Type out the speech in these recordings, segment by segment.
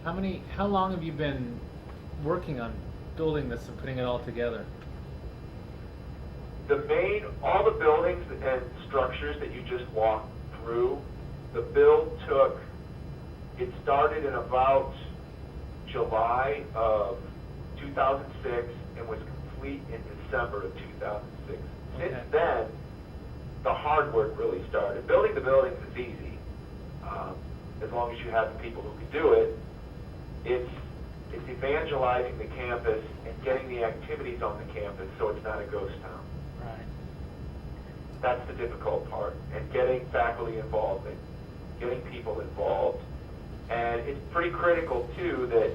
How long have you been working on building this and putting it all together? All the buildings and structures that you just walked through, the build it started in about July of 2006 and was complete in December of 2006. Okay. Since then, the hard work really started. Building the buildings is easy, as long as you have the people who can do it. It's evangelizing the campus and getting the activities on the campus so it's not a ghost town. Right. That's the difficult part, and getting faculty involved and getting people involved. And it's pretty critical, too, that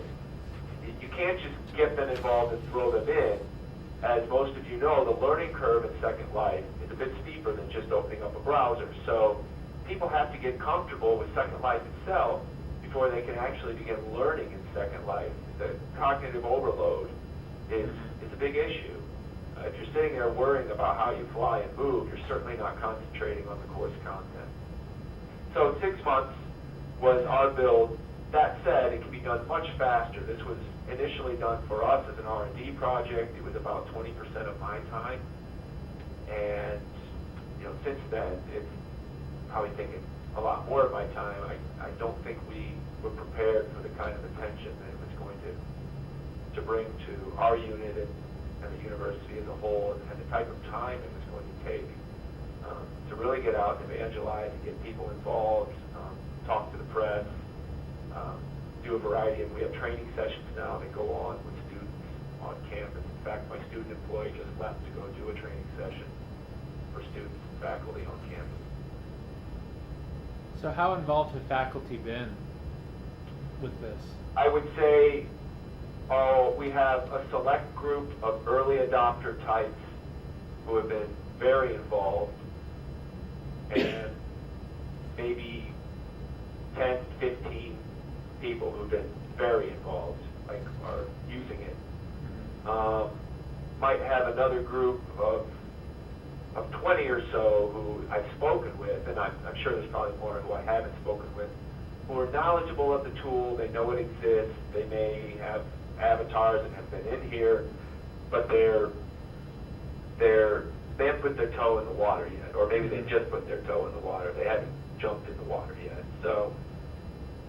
you can't just get them involved and throw them in. As most of you know, the learning curve in Second Life is a bit steeper than just opening up a browser. So people have to get comfortable with Second Life itself before they can actually begin learning in Second Life. The cognitive overload is a big issue. If you're sitting there worrying about how you fly and move, you're certainly not concentrating on the course content. So 6 months was our build. That said, it can be done much faster. This was initially done for us as an R&D project. It was about 20% of my time. And since then, it's probably taken a lot more of my time. I don't think we were prepared for the kind of attention that it was going to bring to our unit and the university as a whole, and the type of time it was going to take to really get out and evangelize and get people involved, talk to the press, do a variety of, we have training sessions now that go on with students on campus. In fact, my student employee just left to go do a training session for students and faculty on campus. So how involved have faculty been with this? I would say we have a select group of early adopter types who have been very involved, and maybe 10, 15 people who've been very involved, like are using it. Might have another group of 20 or so who I've spoken with, and I'm sure there's probably more who I haven't spoken with, who are knowledgeable of the tool. They know it exists. They may have avatars and have been in here, but they haven't put their toe in the water yet, or maybe they just put their toe in the water. They haven't jumped in the water yet. So,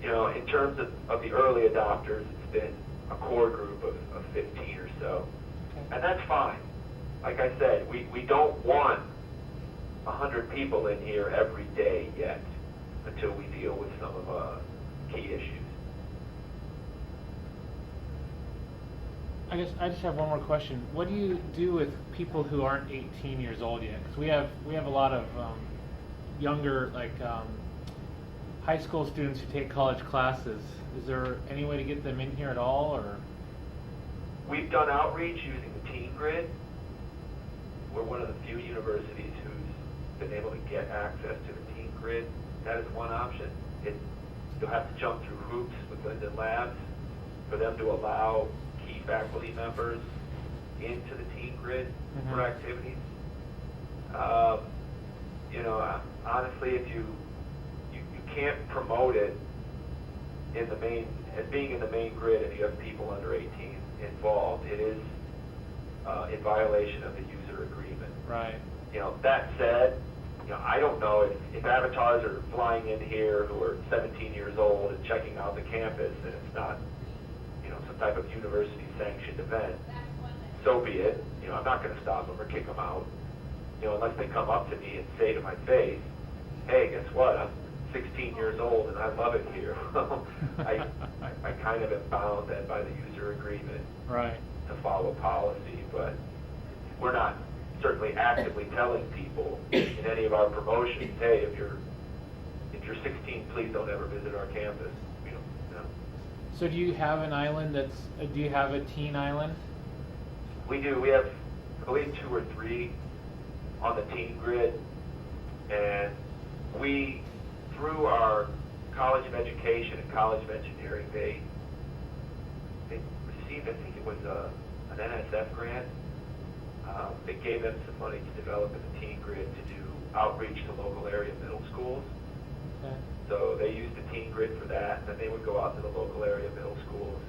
in terms of the early adopters, it's been a core group of 15 or so, and that's fine. Like I said, we don't want 100 people in here every day yet until we deal with some of the key issues. I guess I just have one more question. What do you do with people who aren't 18 years old yet? Because we have a lot of younger, high school students who take college classes. Is there any way to get them in here at all, or? We've done outreach using the Teen Grid. We're one of the few universities who's been able to get access to the Teen Grid. That is one option. You'll have to jump through hoops with Linden Labs for them to allow key faculty members into the Teen Grid for activities. Honestly, if you can't promote it in the main as being in the main grid if you have people under 18 involved, it is in violation of the user agreement. Right. That said, I don't know if avatars are flying in here who are 17 years old and checking out the campus, and it's not, some type of university-sanctioned event. So be it. I'm not going to stop them or kick them out, unless they come up to me and say to my face, "Hey, guess what? I'm 16 years old and I love it here." I kind of am bound then by the user agreement, right, to follow policy, but we're not certainly actively telling people in any of our promotions, "Hey, if you're 16, please don't ever visit our campus." No. So do you have an island do you have a teen island? We do. We have, I believe, 2 or 3 on the Teen Grid, and we, through our College of Education and College of Engineering, they received, I think it was an NSF grant. They gave them some money to develop in the Teen Grid to do outreach to local area middle schools. Okay. So they used the teen grid for that, and then they would go out to the local area middle schools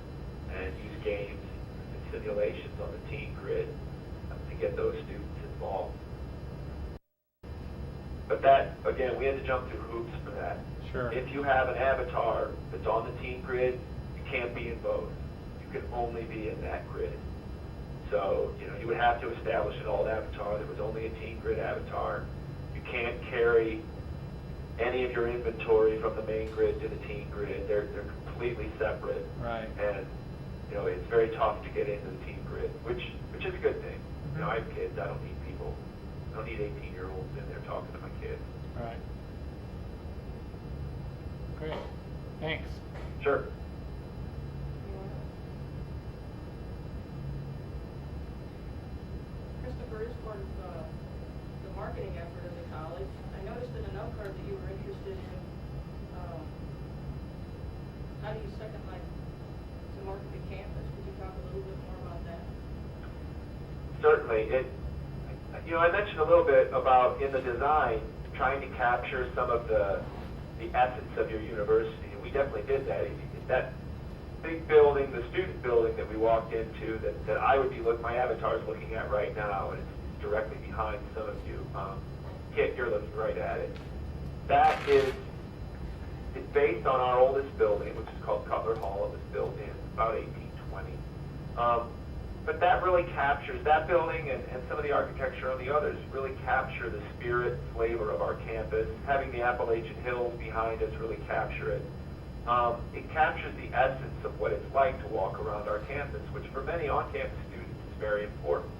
and use games and simulations on the teen grid to get those students involved. But that, again, we had to jump through hoops for that. Sure. If you have an avatar that's on the teen grid, you can't be in both. You can only be in that grid. So, you would have to establish an alt avatar. There was only a teen grid avatar. You can't carry any of your inventory from the main grid to the teen grid. They're completely separate. Right. And, it's very tough to get into the teen grid, which is a good thing. Mm-hmm. I have kids. I don't need people. I don't need 18-year-olds in there talking to my kids. Right. Great. Thanks. Sure. Christopher, as part of the marketing effort of the college, I noticed in a note card that you were interested in how do you second life to market the campus. Could you talk a little bit more about that? Certainly. I mentioned a little bit about in the design trying to capture some of the essence of your university, and we definitely did that. That big building, the student building that we walked into, that I would be my avatar is looking at right now, and it's directly behind some of you. Kit, you're looking right at it. That is, it's based on our oldest building, which is called Cutler Hall. It was built in about 1820. But that really captures, that building and some of the architecture on the others really capture the spirit, flavor of our campus. Having the Appalachian Hills behind us really capture it. It captures the essence of what it's like to walk around our campus, which for many on-campus students is very important.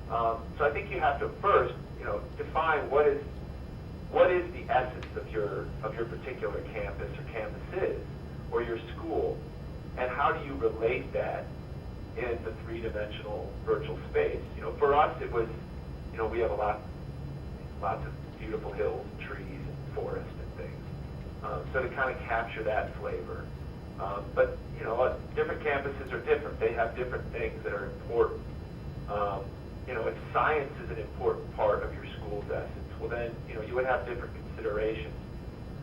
So I think you have to first, define what is the essence of your particular campus or campuses or your school, and how do you relate that in the three-dimensional virtual space. For us it was, we have lots of beautiful hills and trees and forests and things. So to kind of capture that flavor. But, different campuses are different. They have different things that are important. If science is an important part of your school's essence, well then, you would have different considerations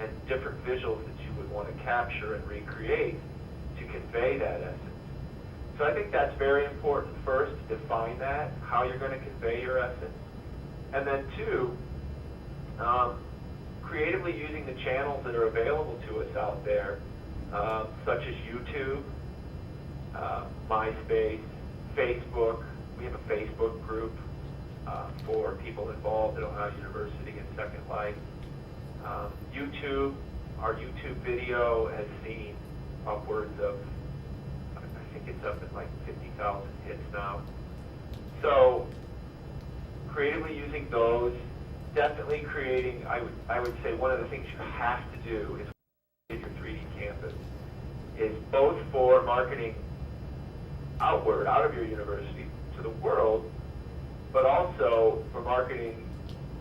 and different visuals that you would want to capture and recreate to convey that essence. So I think that's very important first, to define that, how you're going to convey your essence. And then two, creatively using the channels that are available to us out there, such as YouTube, MySpace, Facebook. We have a Facebook group for people involved at Ohio University and Second Life. YouTube, our YouTube video has seen upwards of, I think it's up at like 50,000 hits now. So creatively using those, definitely creating, I would say one of the things you have to do is in your 3D campus is both for marketing outward, out of your university to the world, but also for marketing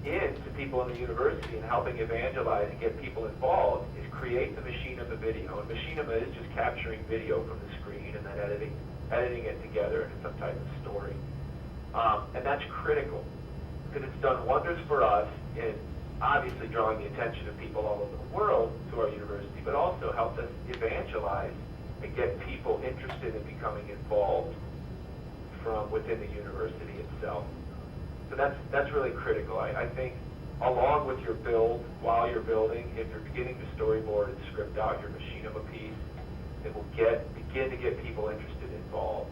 in to people in the university and helping evangelize and get people involved, is create the machinima video. And machinima is just capturing video from the screen and then editing it together into some type of story. And that's critical, because it's done wonders for us in obviously drawing the attention of people all over the world to our university, but also helped us evangelize and get people interested in becoming involved from within the university itself. So that's really critical. I think along with your build, while you're building, if you're beginning to storyboard and script out your machinima piece, it will begin to get people interested, involved.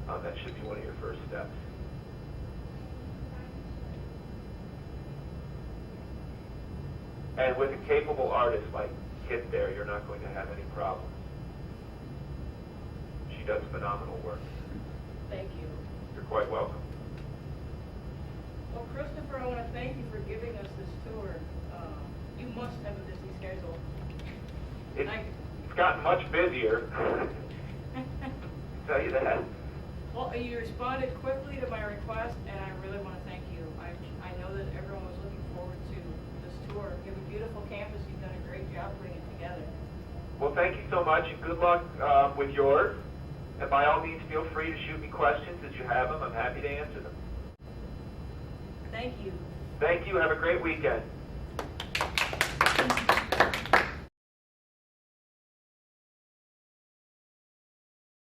That should be one of your first steps. And with a capable artist like Kit there, you're not going to have any problems. She does phenomenal work. Thank you. You're quite welcome. Well, Christopher, I want to thank you for giving us this tour. You must have a busy schedule. It's gotten much busier. I'll tell you that. Well, you responded quickly to my request, and I really want to thank you. I know that everyone was looking forward to this tour. You have a beautiful campus. You've done a great job putting it together. Well, thank you so much, and good luck with yours. And by all means, feel free to shoot me questions as you have them. I'm happy to answer them. Thank you. Thank you. Have a great weekend.